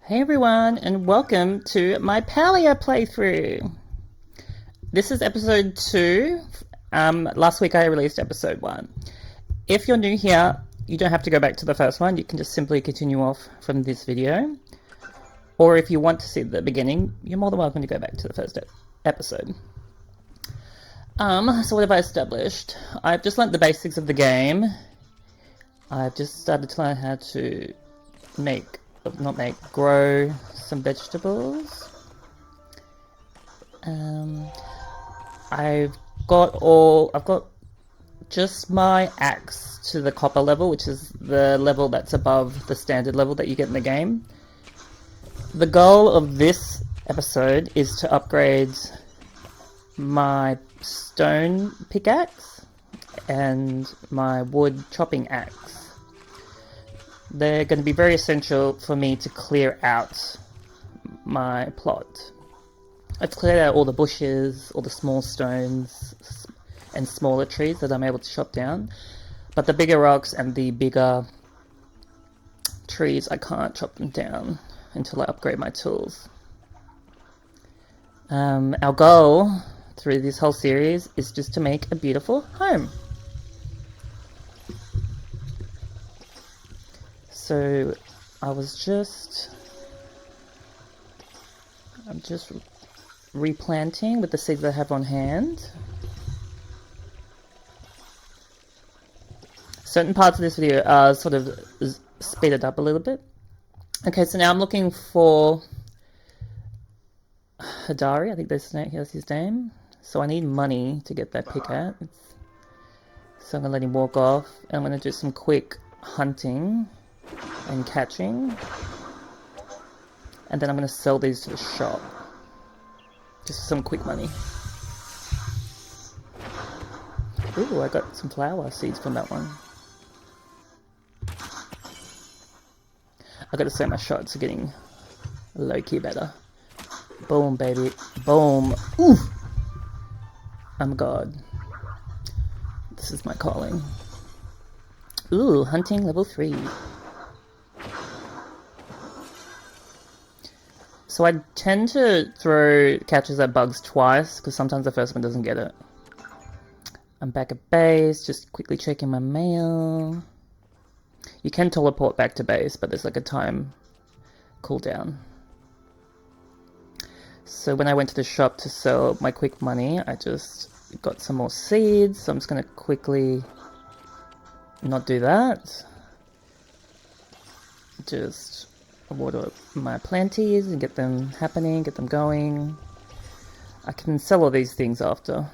Hey everyone, and welcome to my Palia playthrough. This is episode 2. Last week I released episode 1. If you're new here, you don't have to go back to the first one. You can just simply continue off from this video. Or if you want to see the beginning, you're more than welcome to go back to the first episode. So what have I established? I've just learnt the basics of the game. I've just started to learn how to grow some vegetables. I've got just my axe to the copper level, which is the level that's above the standard level that you get in the game. The goal of this episode is to upgrade my stone pickaxe and my wood chopping axe. They're going to be very essential for me to clear out my plot. I've cleared out all the bushes, all the small stones and smaller trees that I'm able to chop down. But the bigger rocks and the bigger trees, I can't chop them down until I upgrade my tools. Our goal through this whole series is just to make a beautiful home. So I'm just replanting with the seeds I have on hand. Certain parts of this video are sort of speeded up a little bit. Okay, so now I'm looking for Hadari, I think that's his name. So I need money to get that pickaxe. So I'm going to let him walk off, and I'm going to do some quick hunting and catching, and then I'm going to sell these to the shop just for some quick money. Ooh, I got some flower seeds from that one. I gotta say my shots are getting low-key better. Boom, baby. Boom. Ooh! I'm God. This is my calling. Ooh, hunting level 3. So I tend to throw catches at bugs twice, because sometimes the first one doesn't get it. I'm back at base, just quickly checking my mail. You can teleport back to base, but there's like a time cooldown. So when I went to the shop to sell my quick money, I just got some more seeds, so I'm just going to quickly not do that. Just water my planties and get them happening, get them going. I can sell all these things after.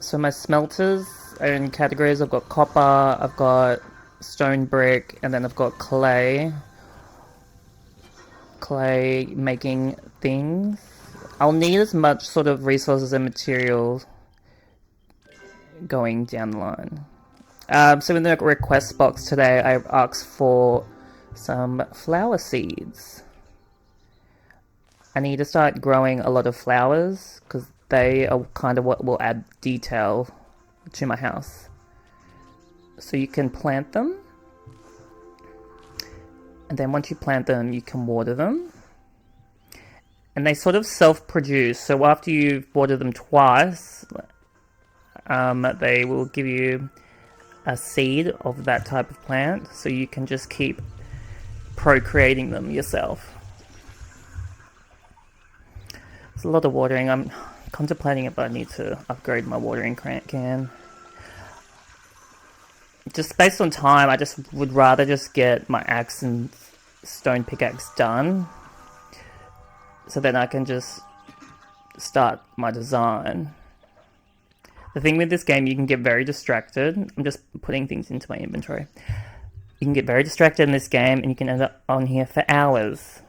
So my smelters are in categories. I've got copper, I've got stone brick, and then I've got clay making things. I'll need as much sort of resources and material going down the line. So in the request box today, I asked for some flower seeds. I need to start growing a lot of flowers, because they are kind of what will add detail to my house. So you can plant them, and then once you plant them, you can water them. And they sort of self-produce, so after you've watered them twice, they will give you a seed of that type of plant, so you can just keep procreating them yourself. There's a lot of watering. I'm contemplating if I need to upgrade my watering can. Just based on time, I just would rather just get my axe and stone pickaxe done, so then I can just start my design. The thing with this game, you can get very distracted. I'm just putting things into my inventory. You can get very distracted in this game, and you can end up on here for hours,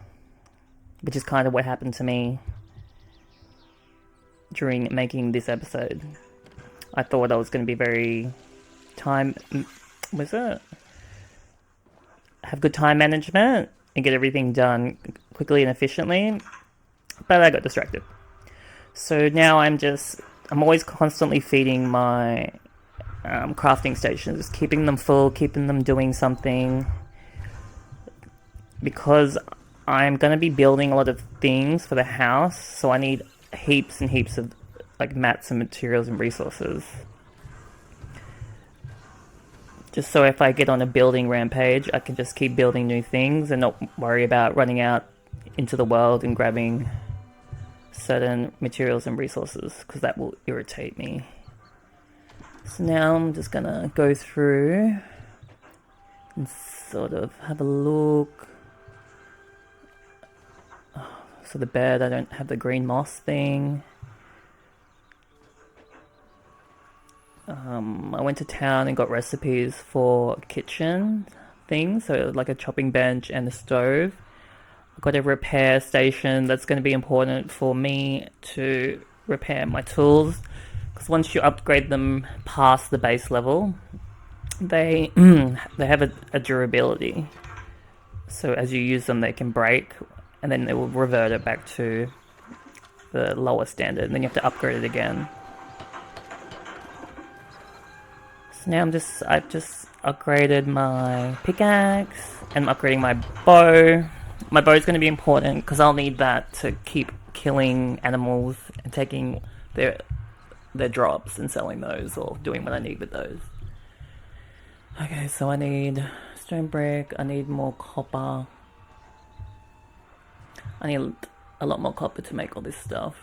which is kind of what happened to me during making this episode. I thought I was going to be very have good time management and get everything done quickly and efficiently, but I got distracted. So now I'm always constantly feeding my crafting stations, just keeping them full, keeping them doing something, because I'm going to be building a lot of things for the house, so I need heaps and heaps of like mats and materials and resources. Just so if I get on a building rampage, I can just keep building new things and not worry about running out into the world and grabbing certain materials and resources, because that will irritate me. So now I'm just gonna go through and sort of have a look. So the bed, I don't have the green moss thing. I went to town and got recipes for kitchen things, so like a chopping bench and a stove. I've got a repair station that's going to be important for me to repair my tools, because once you upgrade them past the base level, they have a durability. So as you use them, they can break, and then they will revert it back to the lower standard, and then you have to upgrade it again. So now I've just upgraded my pickaxe, and I'm upgrading my bow. My bow is going to be important because I'll need that to keep killing animals and taking their drops and selling those, or doing what I need with those. Okay, so I need stone brick, I need more copper. I need a lot more copper to make all this stuff.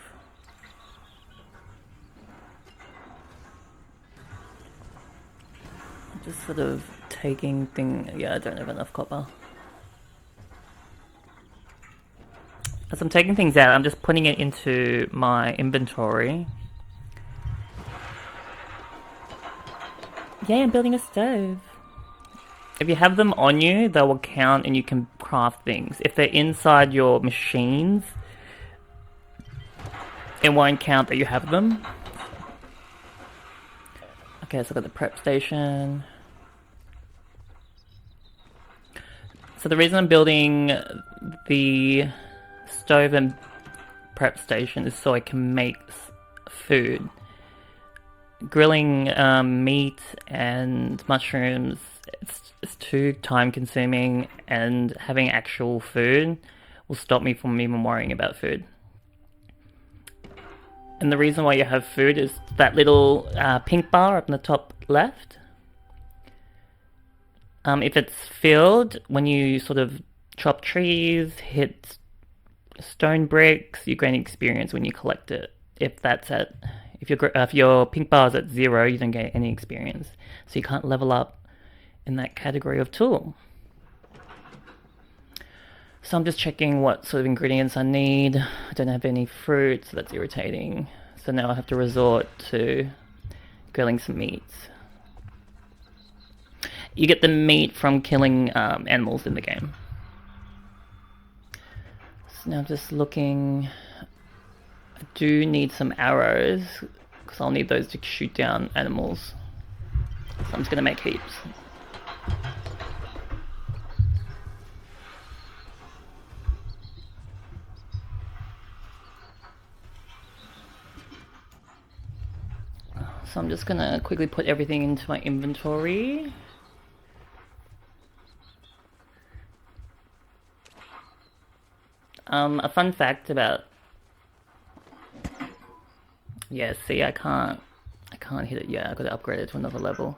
I'm just sort of taking things. Yeah, I don't have enough copper. As I'm taking things out, I'm just putting it into my inventory. Yeah, I'm building a stove. If you have them on you, they will count and you can craft things. If they're inside your machines, it won't count that you have them. Okay, so I've got the prep station. So the reason I'm building the stove and prep station is so I can make food. Grilling meat and mushrooms, it's too time consuming, and having actual food will stop me from even worrying about food. And the reason why you have food is that little pink bar up in the top left. If it's filled, when you sort of chop trees, hit stone bricks, you gain experience when you collect it. If your pink bar is at 0, you don't get any experience, so you can't level up in that category of tool. So I'm just checking what sort of ingredients I need. I don't have any fruit, so that's irritating. So now I have to resort to grilling some meats. You get the meat from killing animals in the game. So now I'm just looking. I do need some arrows, because I'll need those to shoot down animals. So I'm just going to make heaps. So I'm just going to quickly put everything into my inventory. A fun fact about... Yeah, see, I can't hit it yet. I've got to upgrade it to another level.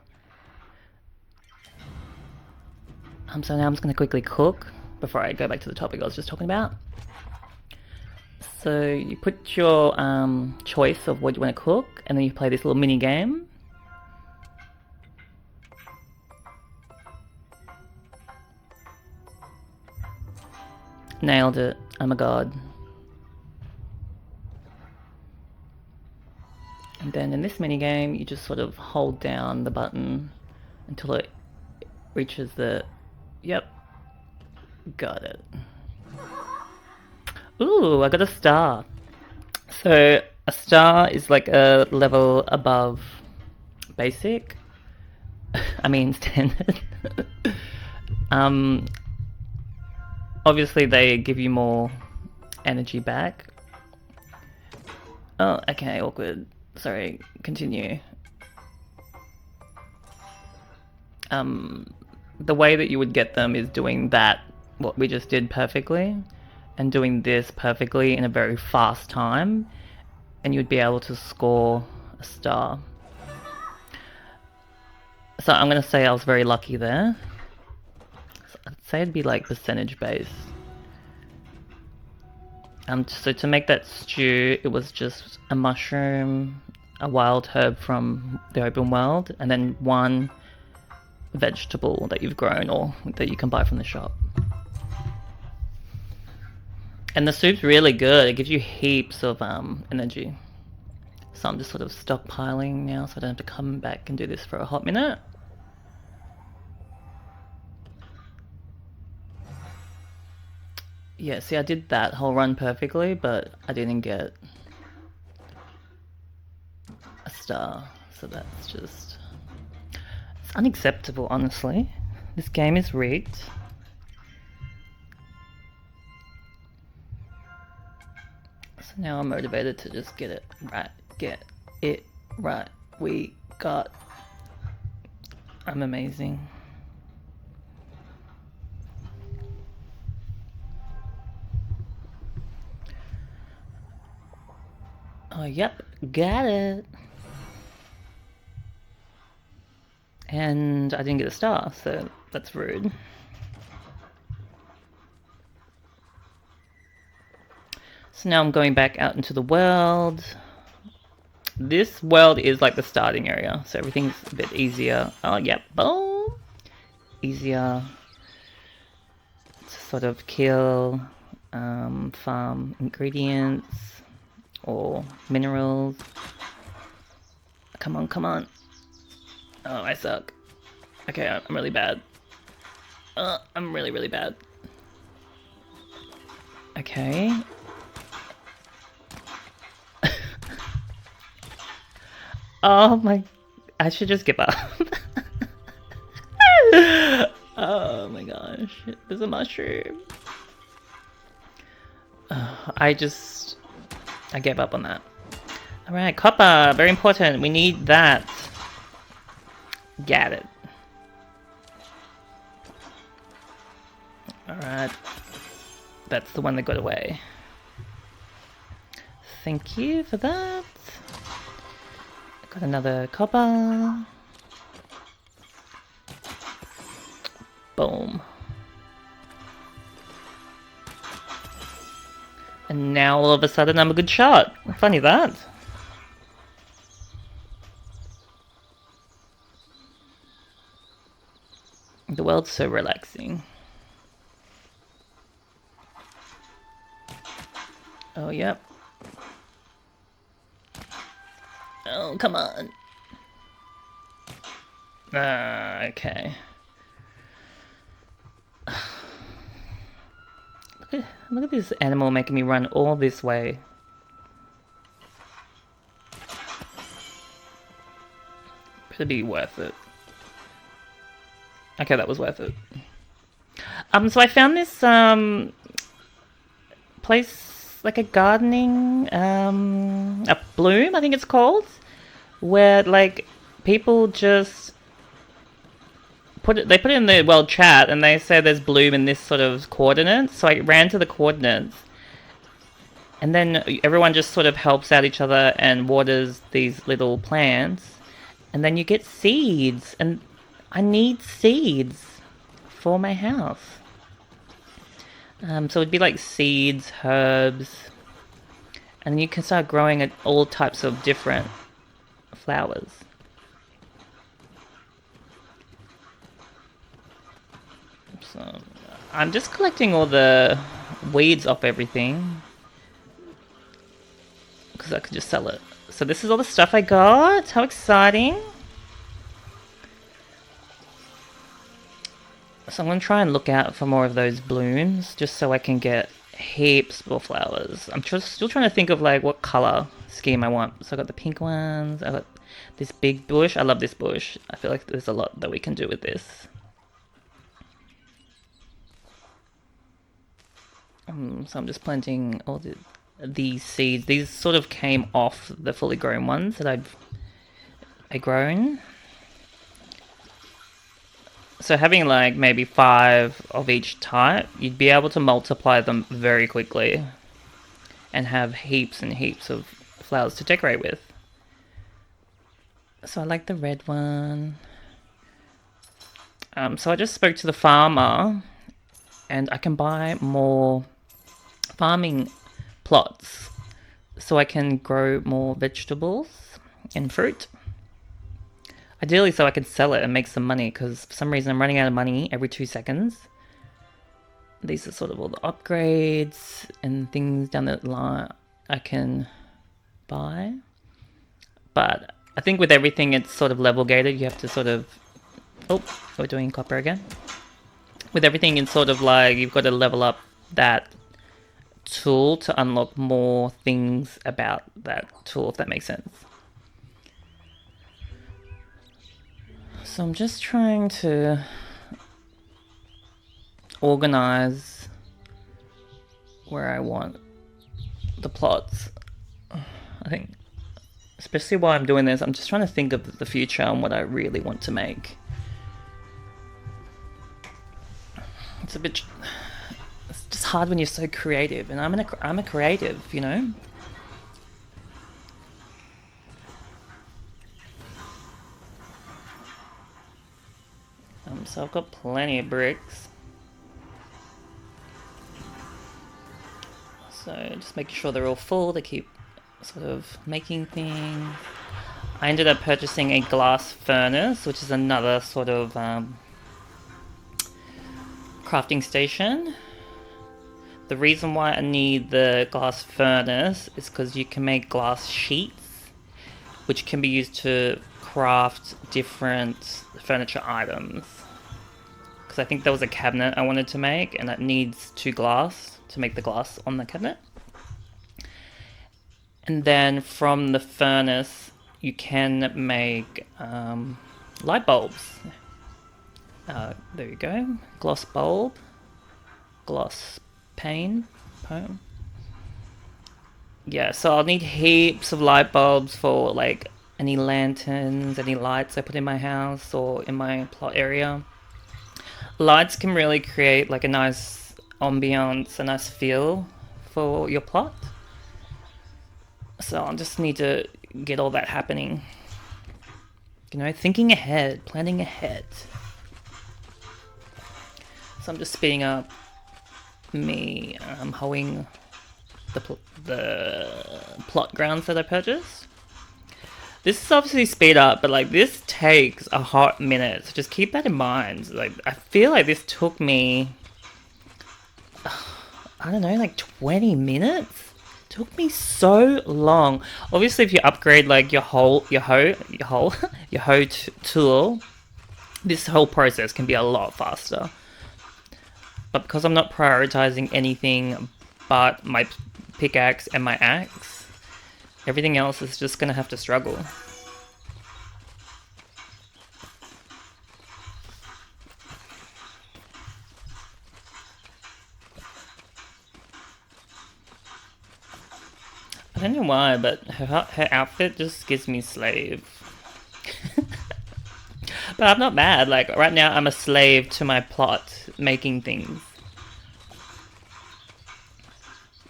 So now I'm just going to quickly cook before I go back to the topic I was just talking about. So you put your choice of what you want to cook, and then you play this little mini game. Nailed it. I'm a god. And then in this mini game, you just sort of hold down the button until it reaches the... Yep. Got it. Ooh, I got a star. So a star is like a level above basic. I mean standard. Obviously they give you more energy back. Oh, okay, awkward. Sorry, continue. the way that you would get them is doing that, what we just did perfectly, and doing this perfectly in a very fast time, and you'd be able to score a star. So I'm going to say I was very lucky there. So I'd say it'd be like percentage based. So to make that stew, it was just a mushroom, a wild herb from the open world, and then one vegetable that you've grown or that you can buy from the shop. And the soup's really good. It gives you heaps of energy. So I'm just sort of stockpiling now so I don't have to come back and do this for a hot minute. Yeah, see, I did that whole run perfectly, but I didn't get a star. So that's just... it's unacceptable, honestly. This game is rigged. So now I'm motivated to just get it right. Get it right. We got... I'm amazing. Oh, yep, got it. And I didn't get a star, so that's rude. So now I'm going back out into the world. This world is like the starting area, so everything's a bit easier. Oh, yep, boom. Easier to sort of kill, farm ingredients or minerals. Come on, come on. Oh, I suck. Okay, I'm really bad. I'm really, really bad. Okay. Oh my... I should just give up. Oh my gosh. There's a mushroom. I gave up on that. Alright, copper. Very important. We need that. Got it. Alright. That's the one that got away. Thank you for that. Got another copper. Boom. And now all of a sudden I'm a good shot. Funny that. The world's so relaxing. Oh, yep. Oh, come on. Okay. Look at this animal making me run all this way. Could be worth it. Okay, that was worth it. So I found this place, like a gardening, a bloom, I think it's called, where like people just put it in the world chat and they say there's bloom in this sort of coordinates. So I ran to the coordinates, and then everyone just sort of helps out each other and waters these little plants, and then you get seeds, and I need seeds for my house. So it'd be like seeds, herbs, and you can start growing all types of different flowers. So I'm just collecting all the weeds off everything because I could just sell it. So this is all the stuff I got. How exciting! So I'm going to try and look out for more of those blooms, just so I can get heaps more flowers. I'm still trying to think of like what color scheme I want. So I got the pink ones, I got this big bush. I love this bush. I feel like there's a lot that we can do with this. So I'm just planting all these seeds. These sort of came off the fully grown ones that I grown. So having like maybe 5 of each type, you'd be able to multiply them very quickly and have heaps and heaps of flowers to decorate with. So I like the red one. So I just spoke to the farmer and I can buy more farming plots so I can grow more vegetables and fruit. Ideally so I can sell it and make some money, because for some reason I'm running out of money every 2 seconds. These are sort of all the upgrades and things down the line I can buy. But I think with everything it's sort of level gated. You have to sort of... Oh, we're doing copper again. With everything it's sort of like you've got to level up that tool to unlock more things about that tool, if that makes sense. So I'm just trying to organize where I want the plots. I think, especially while I'm doing this, I'm just trying to think of the future and what I really want to make. It's just hard when you're so creative, and I'm a creative, you know. So I've got plenty of bricks. So just making sure they're all full to keep sort of making things. I ended up purchasing a glass furnace, which is another sort of crafting station. The reason why I need the glass furnace is because you can make glass sheets, which can be used to craft different furniture items. Because I think there was a cabinet I wanted to make, and it needs 2 glass to make the glass on the cabinet. And then from the furnace, you can make light bulbs. There you go. Gloss bulb. Gloss pane. Yeah, so I'll need heaps of light bulbs for like any lanterns, any lights I put in my house or in my plot area. Lights can really create like a nice ambiance, a nice feel for your plot. So I'll just need to get all that happening. You know, thinking ahead, planning ahead. So I'm just speeding up me hoeing the plot grounds that I purchased. This is obviously speed up, but like this takes a hot minute, so just keep that in mind. Like I feel like this took me, I don't know, like 20 minutes? It took me so long. Obviously if you upgrade like your hoe tool, this whole process can be a lot faster. But because I'm not prioritizing anything but my pickaxe and my axe, everything else is just gonna have to struggle. I don't know why, but her outfit just gives me slave. But I'm not mad. Like right now I'm a slave to my plot, making things.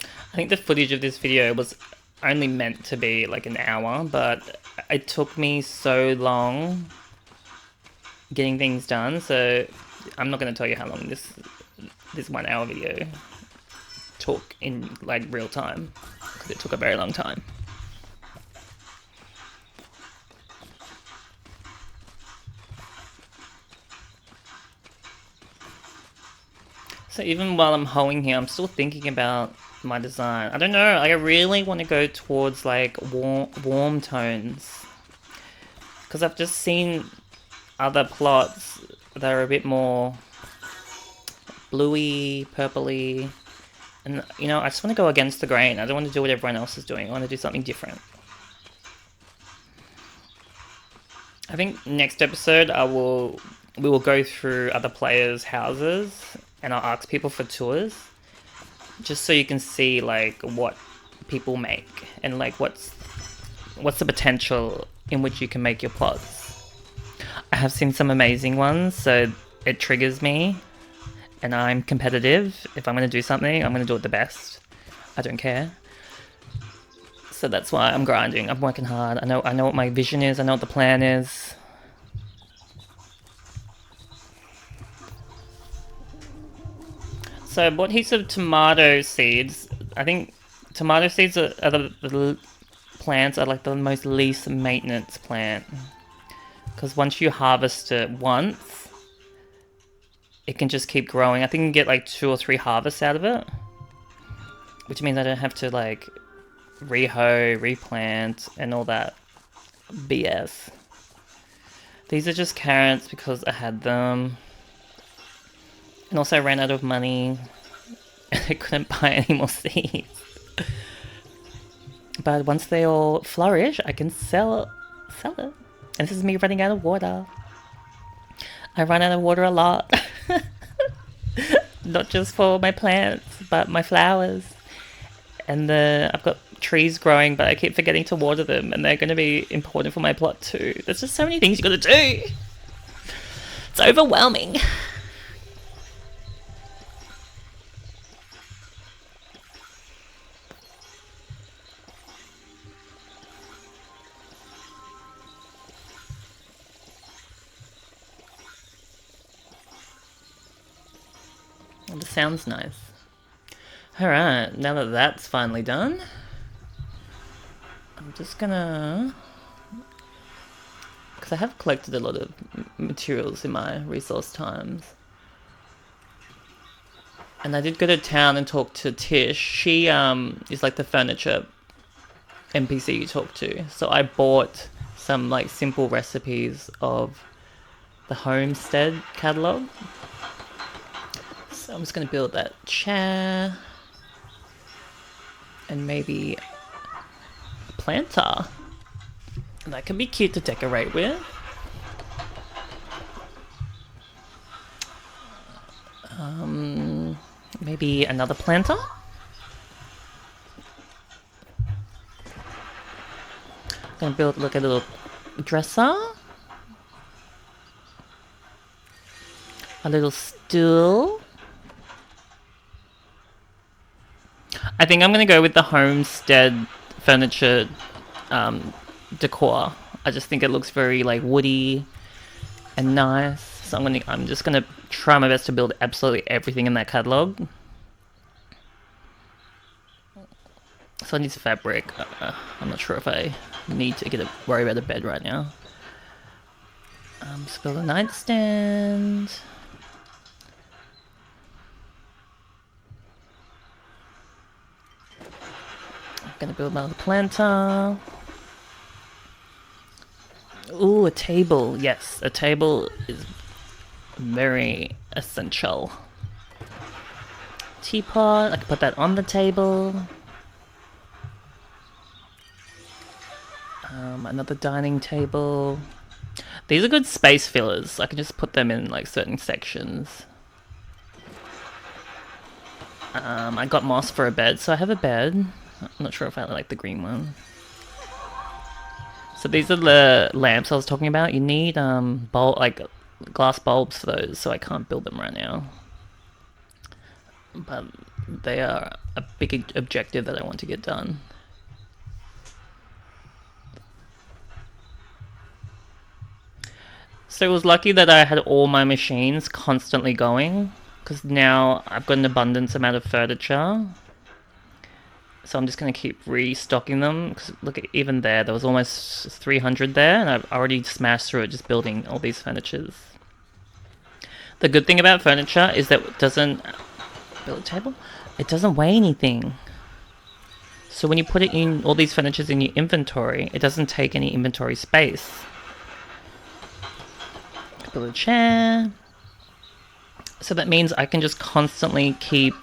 I think the footage of this video was only meant to be like an hour, but it took me so long getting things done, so I'm not going to tell you how long this 1 hour video took in like real time, because it took a very long time. So even while I'm hoeing here, I'm still thinking about my design. I don't know, like I really want to go towards like warm tones, because I've just seen other plots that are a bit more bluey, purpley, and you know, I just want to go against the grain. I don't want to do what everyone else is doing. I want to do something different. I think next episode we will go through other players' houses and I'll ask people for tours, just so you can see like what people make and like what's the potential in which you can make your plots. I have seen some amazing ones, so it triggers me, and I'm competitive. If I'm going to do something, I'm going to do it the best. I don't care. So that's why I'm grinding. I'm working hard. I know what my vision is. I know what the plan is. So I bought heaps of tomato seeds. I think tomato seeds are the plants are like the most least maintenance plant. Because once you harvest it once, it can just keep growing. I think you can get like 2 or 3 harvests out of it. Which means I don't have to like rehoe, replant, and all that BS. These are just carrots because I had them. And also I ran out of money. And I couldn't buy any more seeds. But once they all flourish, I can sell it. And this is me running out of water. I run out of water a lot. Not just for my plants, but my flowers. And I've got trees growing, but I keep forgetting to water them, and they're going to be important for my plot too. There's just so many things you got to do. It's overwhelming. Well, this sounds nice. Alright, now that that's finally done, I'm just gonna... because I have collected a lot of materials in my resource times. And I did go to town and talk to Tish. She is like the furniture NPC you talk to. So I bought some like simple recipes of the Homestead catalogue. So I'm just going to build that chair. And maybe a planter. And that can be cute to decorate with. Maybe another planter. Gonna build like a little dresser. A little stool. I think I'm gonna go with the Homestead furniture decor. I just think it looks very like woody and nice. So I'm just gonna try my best to build absolutely everything in that catalog. So I need fabric. I'm not sure if I need to worry about a bed right now. Just build a nightstand. I'm gonna build another planter. Ooh, a table. Yes, a table is very essential. Teapot. I can put that on the table. Another dining table. These are good space fillers. I can just put them in like certain sections. I got moss for a bed, so I have a bed. I'm not sure if I like the green one. So these are the lamps I was talking about. You need glass bulbs for those, so I can't build them right now. But they are a big objective that I want to get done. So it was lucky that I had all my machines constantly going, because now I've got an abundance amount of furniture. So I'm just going to keep restocking them. Because look, even there was almost 300 there, and I've already smashed through it just building all these furnitures. The good thing about furniture is that it doesn't... build a table? It doesn't weigh anything. So when you put it in all these furnitures in your inventory, it doesn't take any inventory space. Build a chair. So that means I can just constantly keep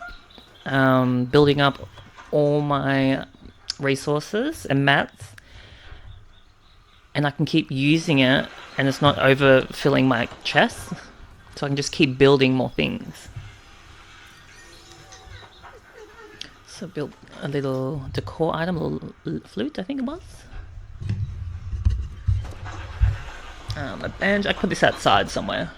building up all my resources and mats, and I can keep using it, and it's not overfilling my chest, so I can just keep building more things. So built a little decor item, a little flute, I think it was. A bench. I put this outside somewhere.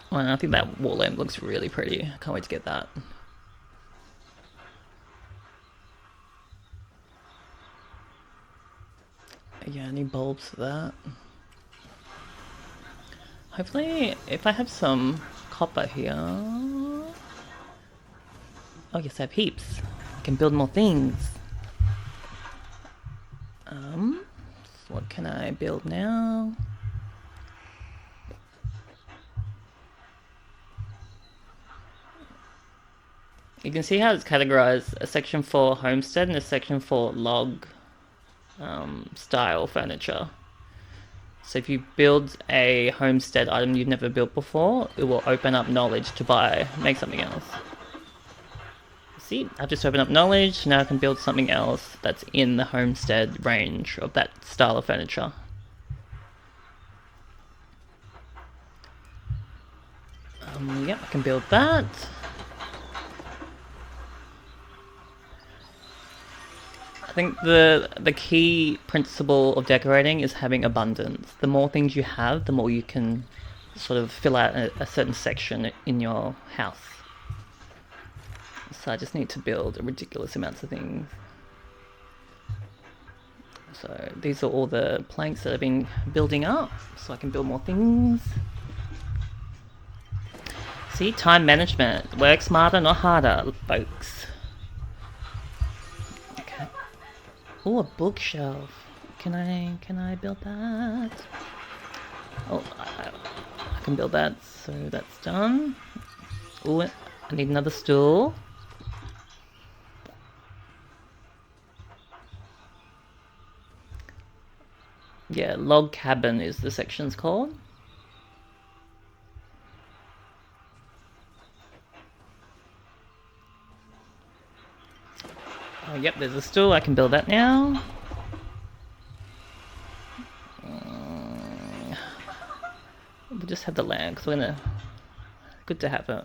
Well, I think that wall lamp looks really pretty. I can't wait to get that. Yeah, I need bulbs for that. Hopefully, if I have some copper here... Oh yes, I have heaps. I can build more things. So what can I build now? You can see how it's categorized, a section for homestead and a section for log style furniture. So if you build a homestead item you've never built before, it will open up knowledge to make something else. See, I've just opened up knowledge, now I can build something else that's in the homestead range of that style of furniture. Yep, I can build that. I think the key principle of decorating is having abundance. The more things you have, the more you can sort of fill out a certain section in your house. So I just need to build ridiculous amounts of things. So these are all the planks that I've been building up, so I can build more things. See, time management. Work smarter, not harder, folks. Okay. Oh, a bookshelf. Can I build that? Oh, I can build that, so that's done. Oh, I need another stool. Yeah, log cabin is the section's called. Oh, yep, there's a stool. I can build that now. We'll just have the lamp, because we're gonna... Good to have it.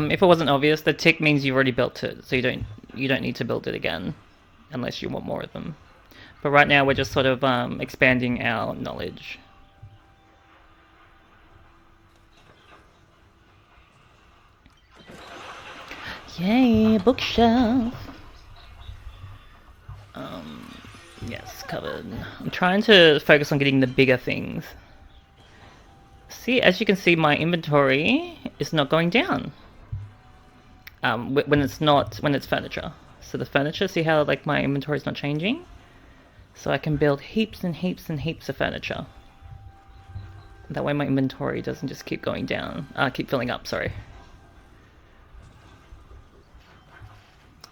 If it wasn't obvious, the tick means you've already built it, so you don't need to build it again, unless you want more of them. But right now we're just sort of expanding our knowledge. Yay, bookshelf! Yes, covered. I'm trying to focus on getting the bigger things. See, as you can see, my inventory is not going down. When it's furniture. So the furniture, see how like my inventory is not changing? So I can build heaps and heaps and heaps of furniture. That way my inventory doesn't just keep going down. Keep filling up, sorry.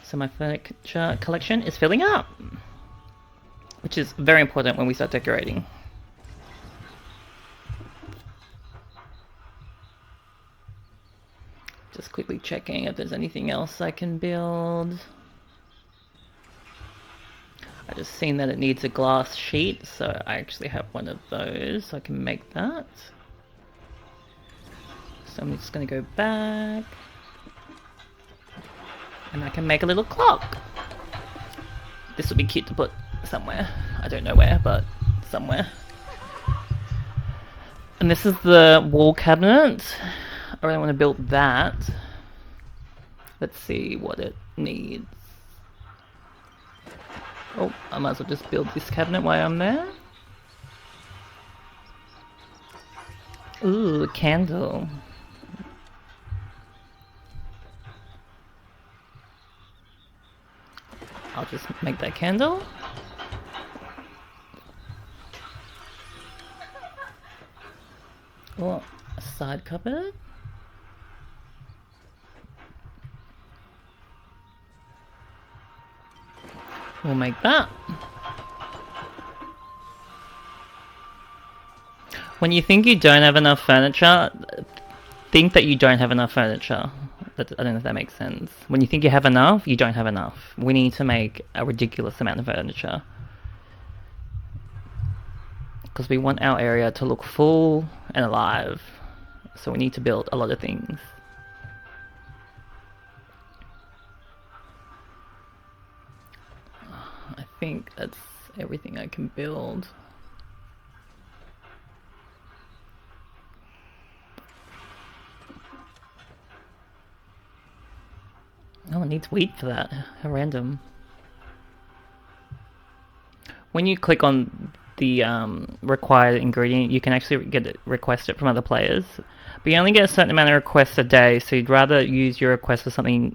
So my furniture collection is filling up. Which is very important when we start decorating. Just quickly checking if there's anything else I can build. I just seen that it needs a glass sheet, so I actually have one of those, so I can make that. So I'm just gonna go back. And I can make a little clock. This would be cute to put somewhere. I don't know where, but somewhere. And this is the wall cabinet. I really want to build that. Let's see what it needs. Oh, I might as well just build this cabinet while I'm there. Ooh, a candle. I'll just make that candle. Oh, a side cupboard. We'll make that. When you think you don't have enough furniture, think that you don't have enough furniture. I don't know if that makes sense. When you think you have enough, you don't have enough. We need to make a ridiculous amount of furniture. Because we want our area to look full and alive. So we need to build a lot of things. think that's everything I can build. Oh, it needs wheat for that. How random. When you click on the required ingredient, you can actually get it requested from other players. But you only get a certain amount of requests a day, so you'd rather use your request for something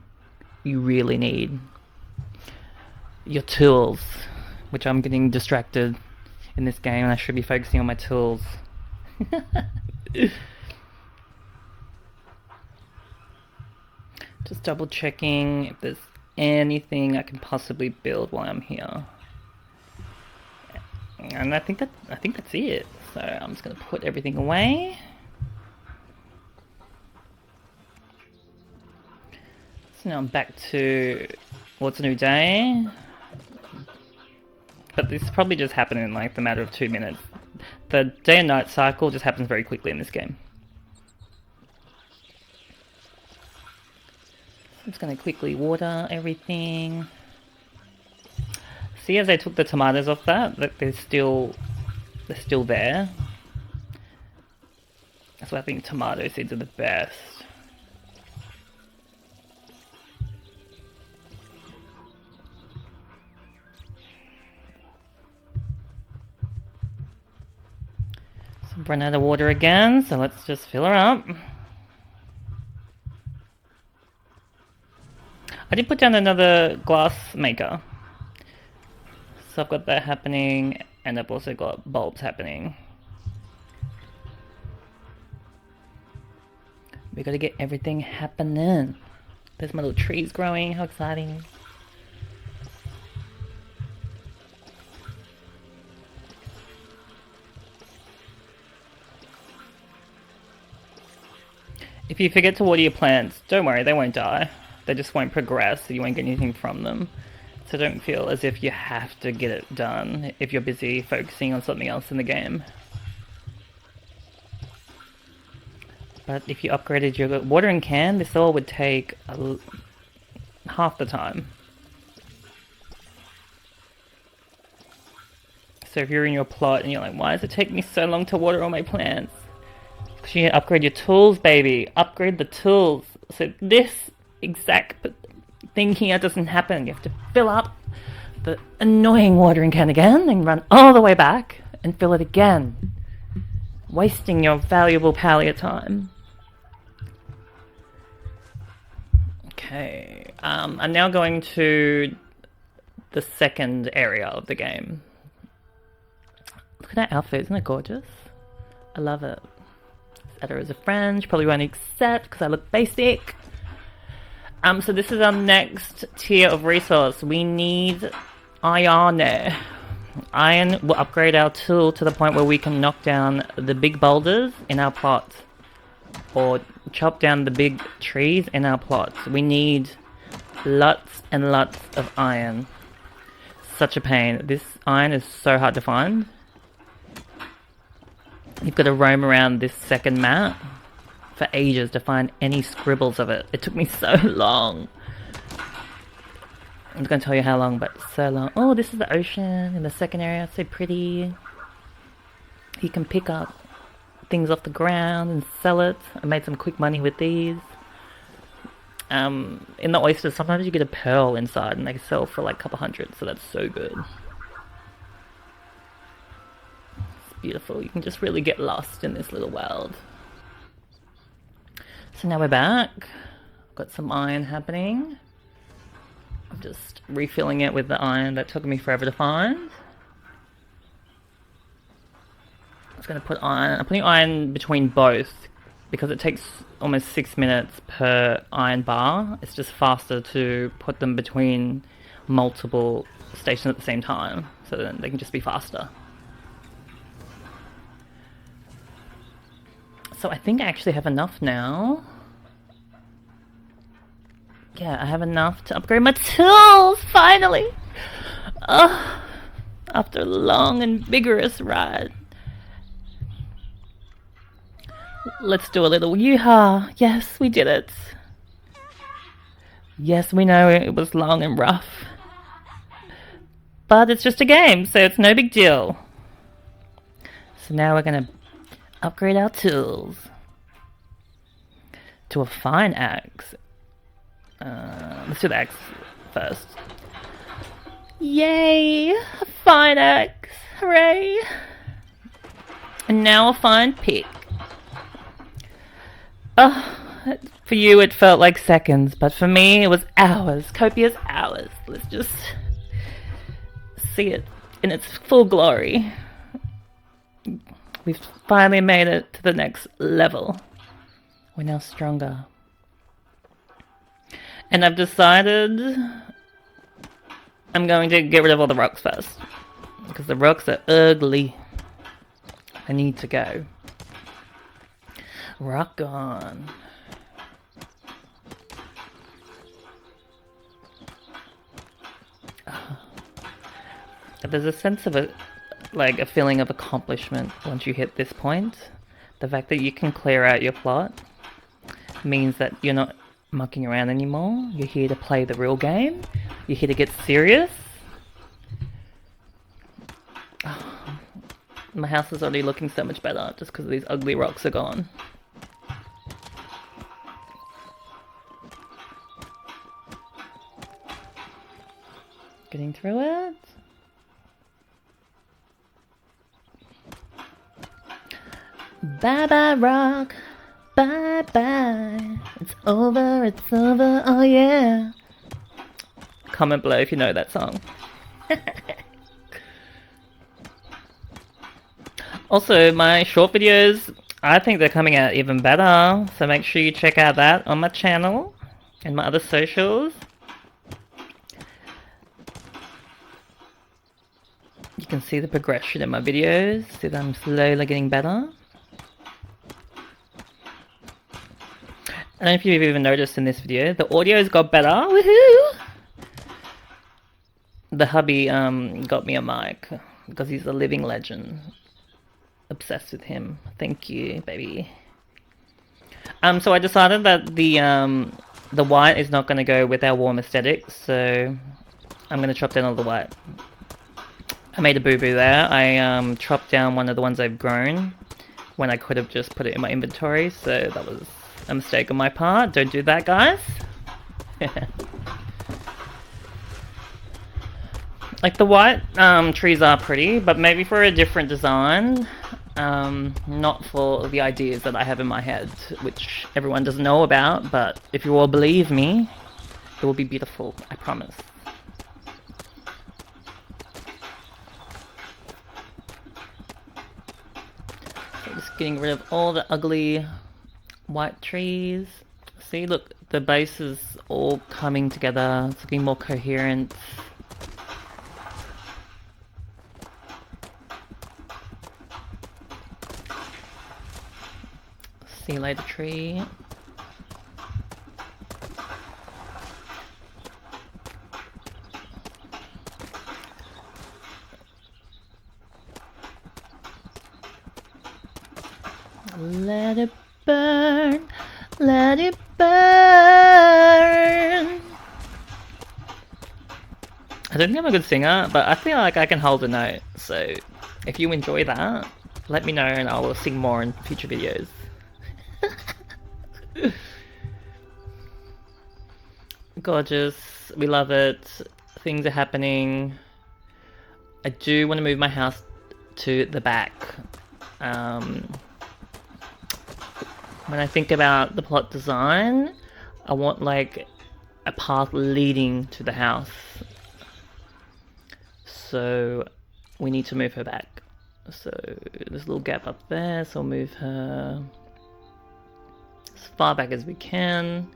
you really need. Your tools, which I'm getting distracted in this game, and I should be focusing on my tools. Just double checking if there's anything I can possibly build while I'm here. And I think that's it. So I'm just gonna put everything away. So now I'm back to what's a new day. But this probably just happened in like the matter of 2 minutes. The day and night cycle just happens very quickly in this game. So I'm just gonna quickly water everything. See, as I took the tomatoes off that they're still there. That's why I think tomato seeds are the best. So I've run out of water again, so let's just fill her up. I did put down another glass maker. So I've got that happening, and I've also got bulbs happening. We gotta get everything happening. There's my little trees growing, how exciting. If you forget to water your plants, don't worry, they won't die. They just won't progress, so you won't get anything from them. So don't feel as if you have to get it done if you're busy focusing on something else in the game. But if you upgraded your watering can, this all would take half the time. So if you're in your plot and you're like, why does it take me so long to water all my plants? Because you need to upgrade your tools, baby. Upgrade the tools. So this exact thing here doesn't happen. You have to fill up the annoying watering can again and run all the way back and fill it again, wasting your valuable Palia time. Okay, I'm now going to the second area of the game. Look at that outfit, isn't it gorgeous? I love it. Add her as a friend. She probably won't accept because I look basic. So this is our next tier of resource. We need iron. Iron will upgrade our tool to the point where we can knock down the big boulders in our plot, or chop down the big trees in our plots. We need lots and lots of iron. Such a pain. This iron is so hard to find. You've got to roam around this second map for ages to find any scribbles of it. It took me so long. I'm not going to tell you how long, but so long. Oh, this is the ocean in the second area. It's so pretty. You can pick up things off the ground and sell it. I made some quick money with these. In the oysters, sometimes you get a pearl inside and they sell for like a couple hundred, so that's so good. It's beautiful. You can just really get lost in this little world. So now we're back. Got some iron happening. I'm just refilling it with the iron that took me forever to find. I'm just going to put iron. I'm putting iron between both because it takes almost 6 minutes per iron bar. It's just faster to put them between multiple stations at the same time, so then they can just be faster. So I think I actually have enough now. Yeah, I have enough to upgrade my tools, finally! After a long and vigorous ride. Let's do a little yeehaw. Yes, we did it. Yes, we know it was long and rough. But it's just a game, so it's no big deal. So now we're gonna upgrade our tools to a fine axe. Let's do the axe first. Yay! A fine axe! Hooray! And now a fine pick. Oh, for you it felt like seconds, but for me it was hours, copious hours. Let's just see it in its full glory. We've finally made it to the next level. We're now stronger. And I've decided I'm going to get rid of all the rocks first. Because the rocks are ugly. I need to go. Rock on. There's a sense of a feeling of accomplishment once you hit this point. The fact that you can clear out your plot means that you're not mucking around anymore. You're here to play the real game. You're here to get serious. Oh, my house is already looking so much better just because these ugly rocks are gone. Getting through it. Bye bye rock, bye bye. It's over, oh yeah. Comment below if you know that song. Also, my short videos, I think they're coming out even better. So make sure you check out that on my channel and my other socials. You can see the progression in my videos. See that I'm slowly getting better. I don't know if you've even noticed in this video, the audio's got better. Woohoo! The hubby got me a mic because he's a living legend. Obsessed with him. Thank you, baby. So I decided that the white is not going to go with our warm aesthetic, so I'm going to chop down all the white. I made a boo-boo there. I chopped down one of the ones I've grown when I could have just put it in my inventory, so that was a mistake on my part. Don't do that, guys. Like, the white trees are pretty, but maybe for a different design. Not for the ideas that I have in my head, which everyone doesn't know about, but if you all believe me, it will be beautiful, I promise. So just getting rid of all the ugly white trees. See, look, the base is all coming together. It's looking more coherent. See you later, tree. Let it burn, let it burn. I don't think I'm a good singer, but I feel like I can hold a note. So if you enjoy that, let me know and I will sing more in future videos. Gorgeous, we love it. Things are happening. I do want to move my house to the back. When I think about the plot design, I want like a path leading to the house. So we need to move her back. So there's a little gap up there, so I'll move her as far back as we can.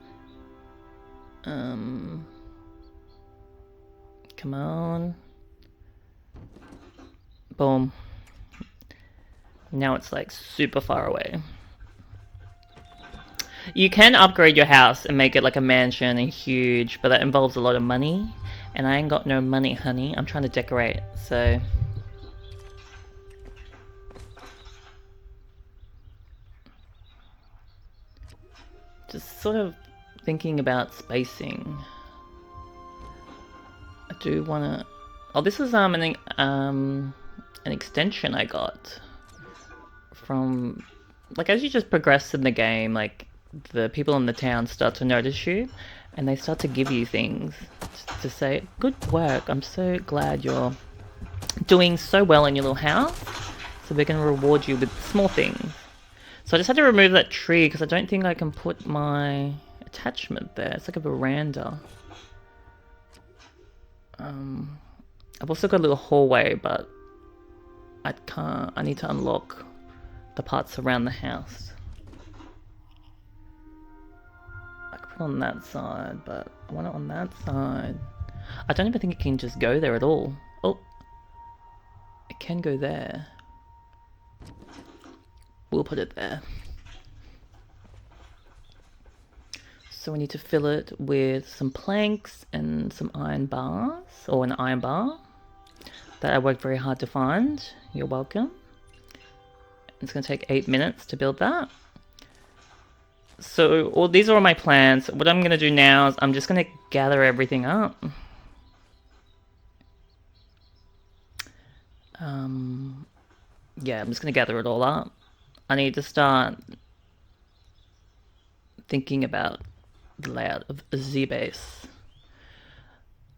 Come on. Boom. Now it's like super far away. You can upgrade your house and make it like a mansion and huge, but that involves a lot of money. And I ain't got no money, honey. I'm trying to decorate, so... Just sort of thinking about spacing. I do want to Oh, this is an extension I got from, like, as you just progress in the game, like, the people in the town start to notice you, and they start to give you things to say, good work, I'm so glad you're doing so well in your little house, so we're going to reward you with small things. So I just had to remove that tree, because I don't think I can put my attachment there. It's like a veranda. I've also got a little hallway, but I can't, I need to unlock the parts around the house. I could put it on that side, but I want it on that side. I don't even think it can just go there at all. Oh, it can go there. We'll put it there. So we need to fill it with some planks and some iron bars, or an iron bar that I worked very hard to find. You're welcome. It's going to take 8 minutes to build that. So these are all my plans. What I'm going to do now is I'm just going to gather everything up. Yeah, I'm just going to gather it all up. I need to start thinking about the layout of a Z-base.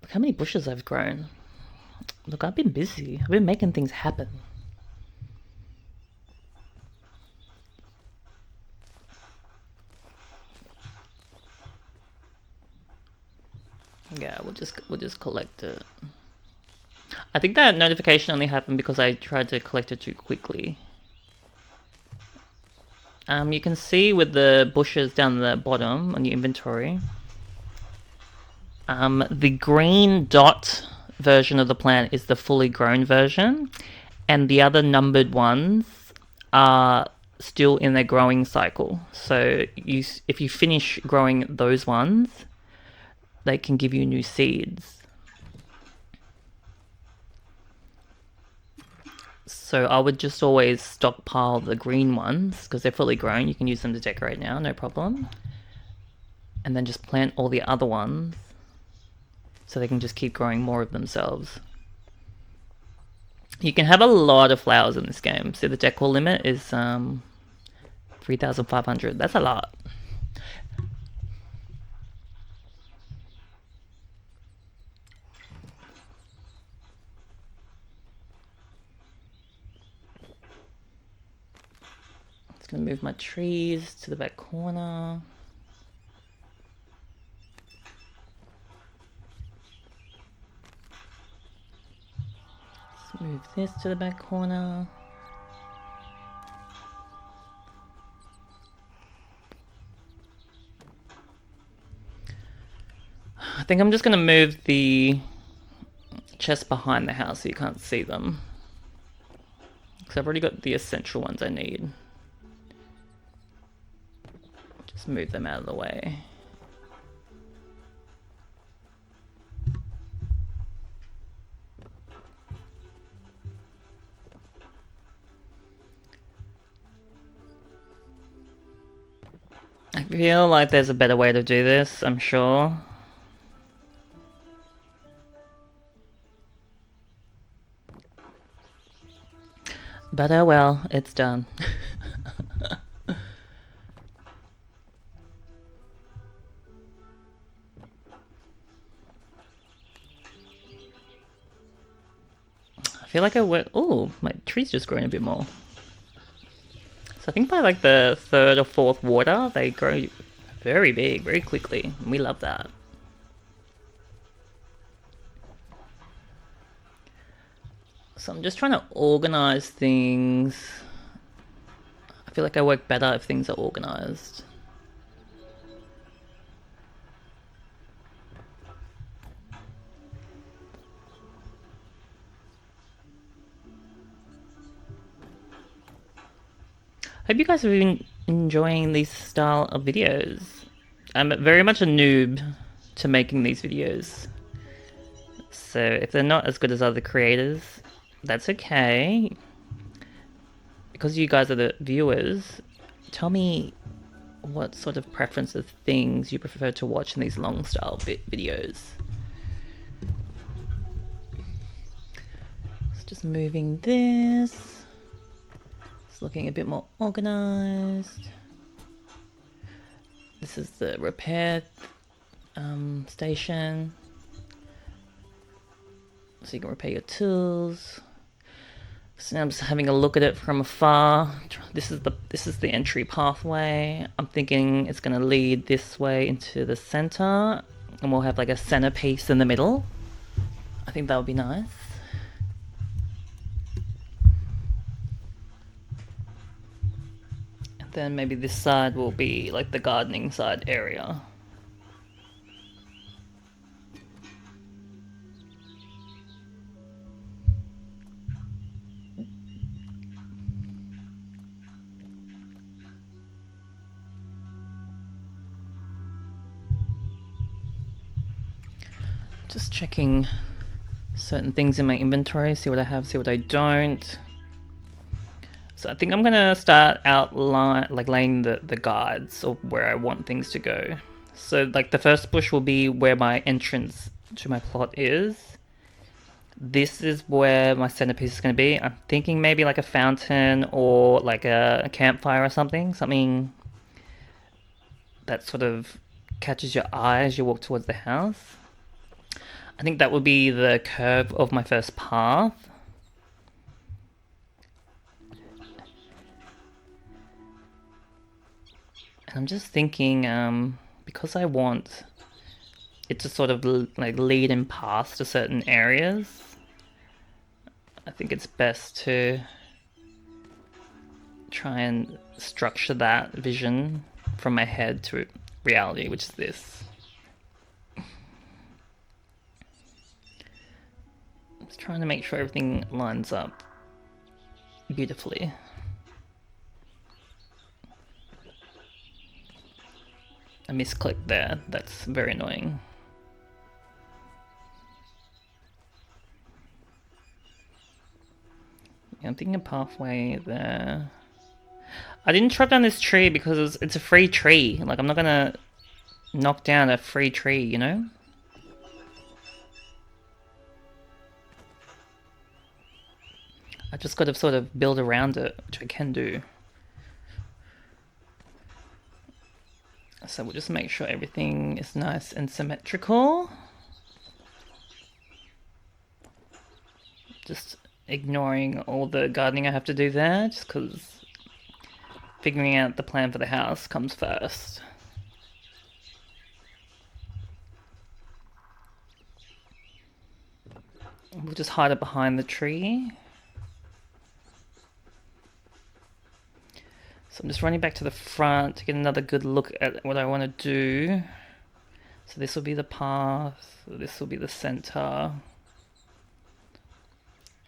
Look how many bushes I've grown. Look, I've been busy. I've been making things happen. Yeah, we'll just collect it. I think that notification only happened because I tried to collect it too quickly. You can see with the bushes down the bottom on your inventory, the green dot version of the plant is the fully grown version, and the other numbered ones are still in their growing cycle. So if you finish growing those ones, they can give you new seeds. So I would just always stockpile the green ones, because they're fully grown. You can use them to decorate now, no problem. And then just plant all the other ones, so they can just keep growing more of themselves. You can have a lot of flowers in this game. So the decor limit is 3,500. That's a lot. Just gonna move my trees to the back corner. Let's move this to the back corner. I think I'm just gonna move the chests behind the house so you can't see them, because I've already got the essential ones I need. Just move them out of the way. I feel like there's a better way to do this, I'm sure. But oh well, it's done. I feel like I went. Oh, my tree's just growing a bit more. So I think by like the 3rd or 4th water, they grow very big, very quickly. And we love that. So I'm just trying to organize things. I feel like I work better if things are organized. Hope you guys have been enjoying these style of videos. I'm very much a noob to making these videos. So if they're not as good as other creators, that's okay. Because you guys are the viewers, tell me what sort of preferences, things you prefer to watch in these long style videos. Just moving this. It's looking a bit more organized. This is the repair station. So you can repair your tools. So now I'm just having a look at it from afar. This is the entry pathway. I'm thinking it's going to lead this way into the center, and we'll have like a centerpiece in the middle. I think that would be nice. And then maybe this side will be like the gardening side area. Just checking certain things in my inventory, see what I have, see what I don't. So I think I'm gonna start laying the guides of where I want things to go. So like the first bush will be where my entrance to my plot is. This is where my centerpiece is going to be. I'm thinking maybe like a fountain or like a campfire or something that sort of catches your eye as you walk towards the house. I think that would be the curve of my first path. And I'm just thinking, because I want it to sort of like lead in paths to certain areas, I think it's best to try and structure that vision from my head to reality, which is this. Just trying to make sure everything lines up beautifully. I misclicked there. That's very annoying. Yeah, I'm thinking a pathway there. I didn't chop down this tree because it's a free tree. Like, I'm not gonna knock down a free tree, you know? I just gotta sort of build around it, which I can do. So we'll just make sure everything is nice and symmetrical. Just ignoring all the gardening I have to do there, just because figuring out the plan for the house comes first. We'll just hide it behind the tree. So I'm just running back to the front to get another good look at what I want to do. So this will be the path, this will be the center.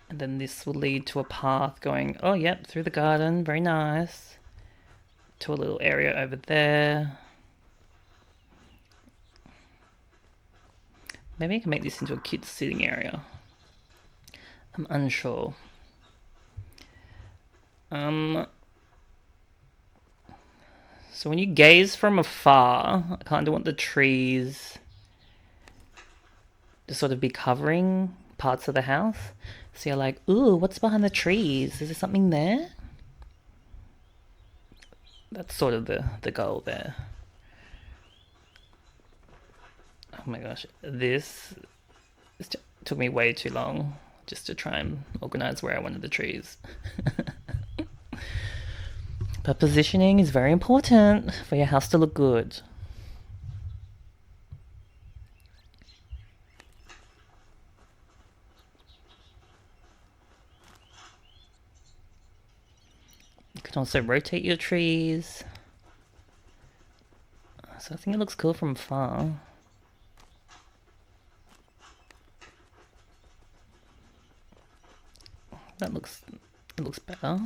And then this will lead to a path going, oh yep, through the garden, very nice. To a little area over there. Maybe I can make this into a kid's sitting area. I'm unsure. So when you gaze from afar, I kind of want the trees to sort of be covering parts of the house. So you're like, ooh, what's behind the trees? Is there something there? That's sort of the goal there. Oh my gosh, this took me way too long just to try and organize where I wanted the trees. But positioning is very important for your house to look good. You can also rotate your trees. So I think it looks cool from afar. It looks better.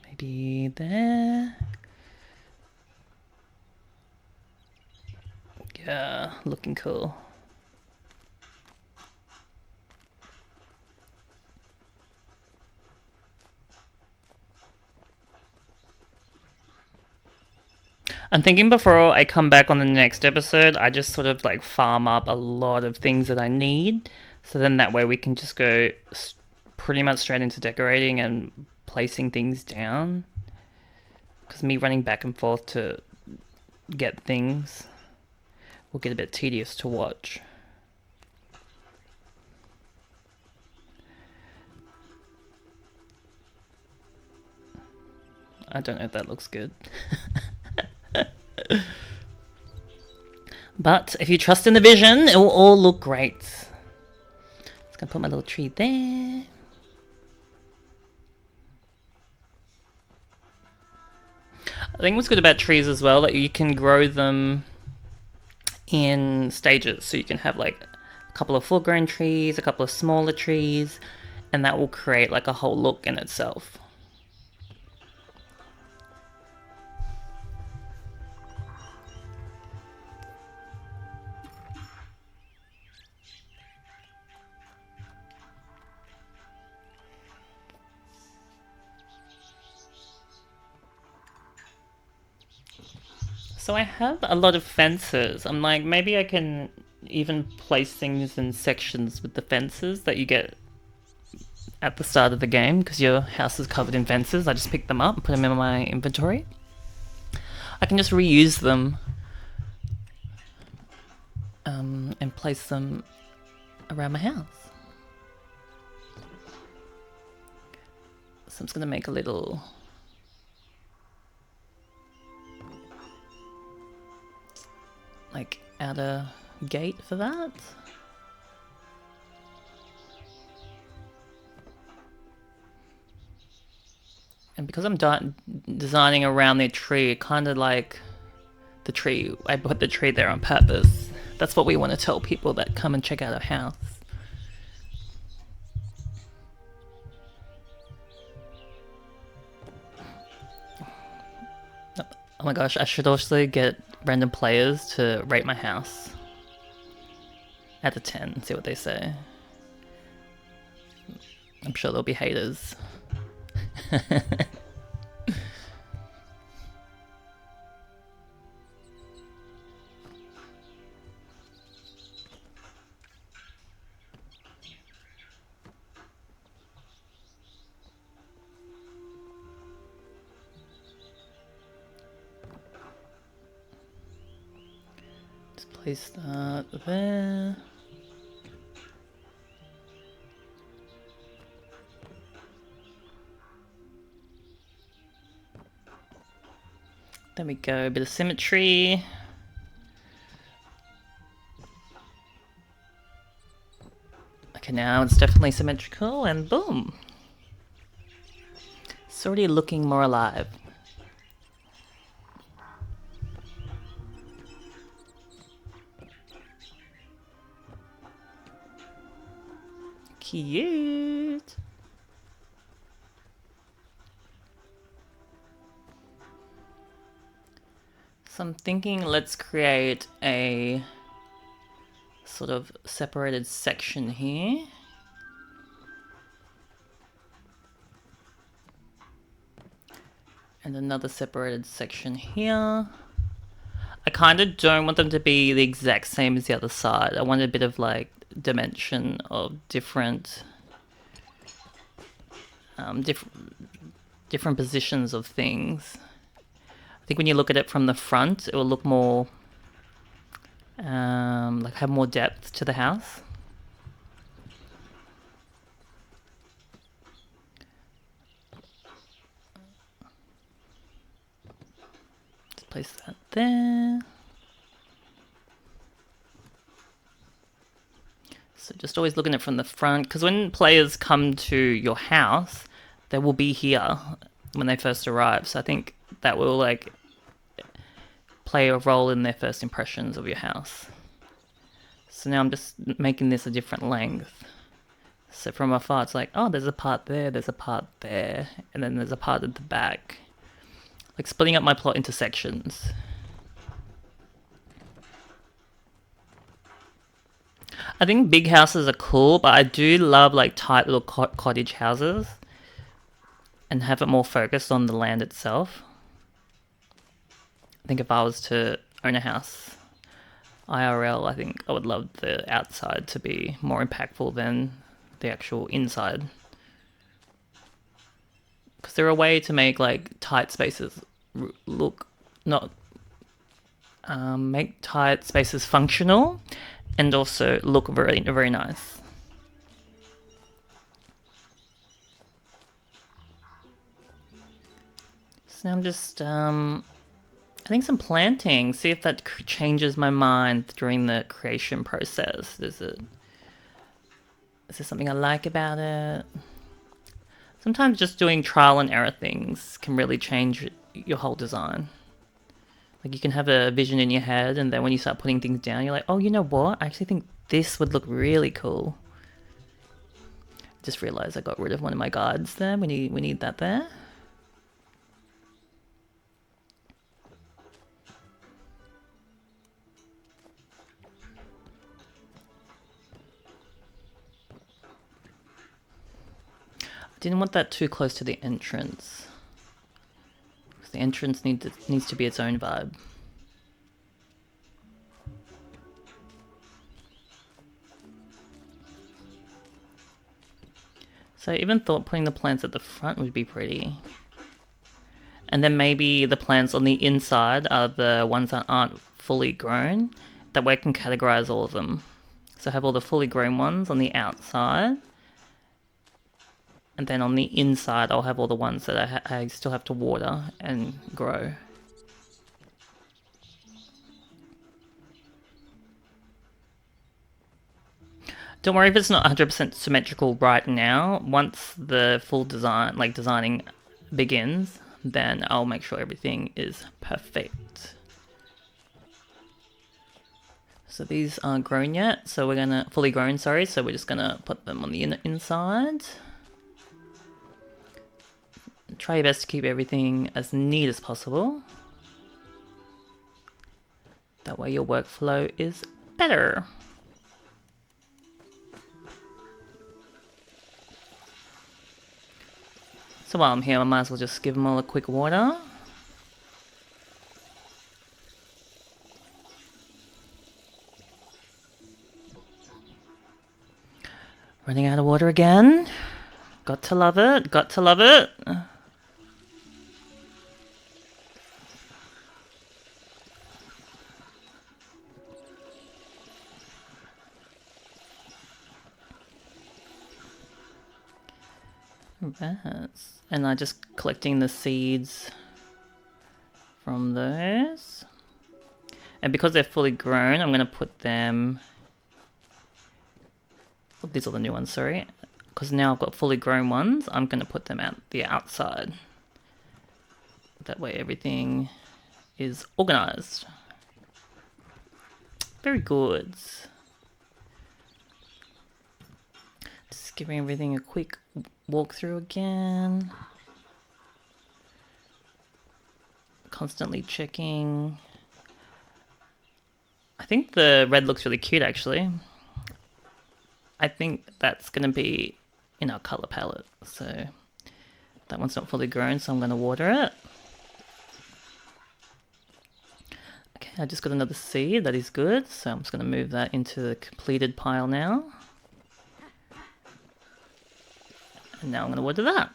Maybe there. Yeah, looking cool. I'm thinking before I come back on the next episode, I just sort of like farm up a lot of things that I need. So then that way we can just go pretty much straight into decorating and placing things down. Because me running back and forth to get things will get a bit tedious to watch. I don't know if that looks good. But if you trust in the vision, it will all look great. Just gonna put my little tree there. I think what's good about trees as well, that you can grow them in stages. So you can have like a couple of full-grown trees, a couple of smaller trees, and that will create like a whole look in itself. So I have a lot of fences. I'm like, maybe I can even place things in sections with the fences that you get at the start of the game, because your house is covered in fences. I just pick them up and put them in my inventory. I can just reuse them and place them around my house. So I'm just going to make a little like outer gate for that. And because I'm designing around the tree, kind of like the tree, I put the tree there on purpose. That's what we want to tell people that come and check out our house. Oh my gosh, I should also get random players to rate my house out of 10 and see what they say. I'm sure there'll be haters. Just place that there. There we go, a bit of symmetry. Okay, now it's definitely symmetrical, and boom! It's already looking more alive. Cute! So I'm thinking let's create a sort of separated section here. And another separated section here. I kind of don't want them to be the exact same as the other side. I want a bit of like dimension of different different positions of things. I think when you look at it from the front, it will look more like have more depth to the house. Just place that there. So just always looking at it from the front, because when players come to your house, they will be here when they first arrive. So I think that will like play a role in their first impressions of your house. So now I'm just making this a different length. So from afar it's like, oh, there's a part there, there's a part there, and then there's a part at the back. Like splitting up my plot into sections. I think big houses are cool, but I do love like tight little cottage houses and have it more focused on the land itself. I think if I was to own a house IRL, I think I would love the outside to be more impactful than the actual inside. Because they're a way to make like tight spaces look not make tight spaces functional and also look very, very nice. So now I'm just adding some planting, see if that changes my mind during the creation process. Is there something I like about it? Sometimes just doing trial and error things can really change your whole design. Like you can have a vision in your head, and then when you start putting things down, you're like, oh, you know what? I actually think this would look really cool. Just realized I got rid of one of my guards there. We need that there. Didn't want that too close to the entrance. Because the entrance needs to be its own vibe. So I even thought putting the plants at the front would be pretty. And then maybe the plants on the inside are the ones that aren't fully grown. That way I can categorize all of them. So I have all the fully grown ones on the outside. And then on the inside, I'll have all the ones that I still have to water and grow. Don't worry if it's not 100% symmetrical right now. Once the full design, like designing, begins, then I'll make sure everything is perfect. So these aren't grown yet, so we're gonna, fully grown, sorry, so we're just gonna put them on the inside. Try your best to keep everything as neat as possible. That way your workflow is better. So while I'm here, I might as well just give them all a quick water. Running out of water again. Got to love it, got to love it. That's, and I'm just collecting the seeds from those. And because they're fully grown, I'm going to put them... Oh, these are the new ones, sorry. Because now I've got fully grown ones, I'm going to put them out the outside. That way everything is organized. Very good. Just giving everything a quick walk through again. Constantly checking. I think the red looks really cute actually. I think that's going to be in our color palette. So that one's not fully grown, so I'm going to water it. Okay, I just got another seed, that is good. So I'm just going to move that into the completed pile now. And now I'm going to water that.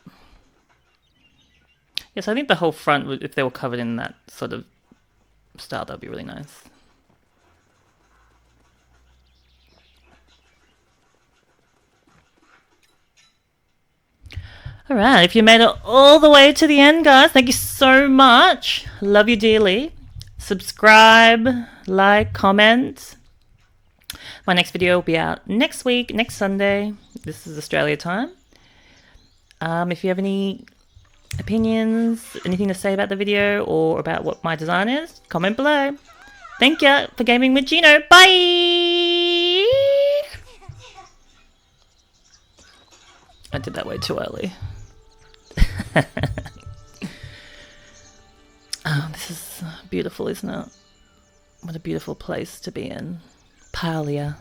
Yes, I think the whole front, if they were covered in that sort of style, that would be really nice. Alright, if you made it all the way to the end, guys, thank you so much. Love you dearly. Subscribe, like, comment. My next video will be out next week, next Sunday. This is Australia time. If you have any opinions, anything to say about the video or about what my design is, comment below. Thank you for gaming with Gino. Bye! I did that way too early. Oh, this is beautiful, isn't it? What a beautiful place to be in. Palia.